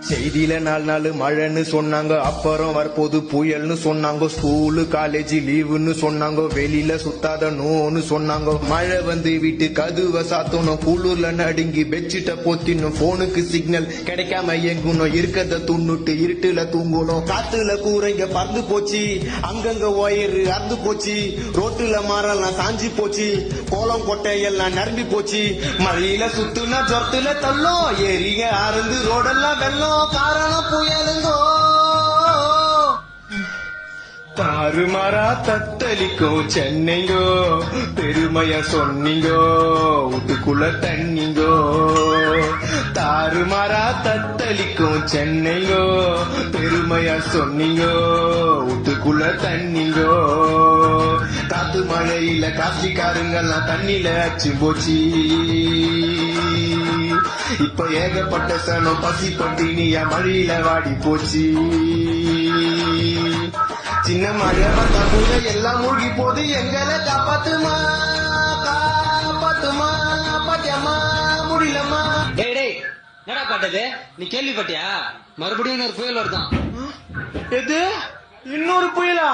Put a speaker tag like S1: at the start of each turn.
S1: செய்தியில 4 நாள் மழைன்னு சொன்னாங்க, அப்புறம் வரப்போது புயல்னு சொன்னாங்க. ஸ்கூலு காலேஜ் லீவுன்னு சொன்னாங்க, வெளியில சுத்தாத நோன்னு சொன்னாங்க. மழை வந்து வீட்டு கதுவை சாத்தணும், குளூர்ல நடுங்கி பெட்ஷீட்டை போத்தினும், போனுக்கு சிக்னல் கிடைக்காம எங்கணும், இருக்கத துண்ணுட்டு இருட்டுல தூங்கணும். காத்துல கூரைங்க பறந்து போச்சு, அங்கங்க ஒயரு அறுந்து போச்சு, ரோட்டுல மரம்லாம் சாஞ்சி போச்சு, கோலம் கொட்டை எல்லாம் நிரம்பி போச்சு. மழையில சுத்துனா ஜொரத்துல தள்ளும், ஏரிங்க அறுந்து ரோடெல்லாம் வெள்ளம், காரணம் புயலுங்கோ. தாறுமாறா தத்தளிக்கும் சென்னைங்கோ, பெருமைய சொன்னீங்கோ, வீட்டுக்குள்ள தண்ணிங்கோ. தாறுமாறா தத்தளிக்கும் சென்னைங்கோ, பெருமைய சொன்னீங்கோ, வீட்டுக்குள்ள தண்ணிங்கோ. காத்து மழையில காசிக்காரங்கெல்லாம் தண்ணில அச்சு போச்சு, இப்ப ஏகப்பட்ட சனம் பசி பட்டினியா மழையில வாடி போச்சு. சின்ன மழை வந்தா கூட எல்லாம் மூழ்கி போது, எங்களை காப்பாத்துமா காப்பாத்துமா பாத்தியம்மா முடியலம்மா.
S2: டேய் டேய், என்னடா பாட்டது? நீ கேள்விப்பட்டியா? மறுபடியும் இன்னொரு புயல் வருதான்.
S1: எது? இன்னொரு புயலா?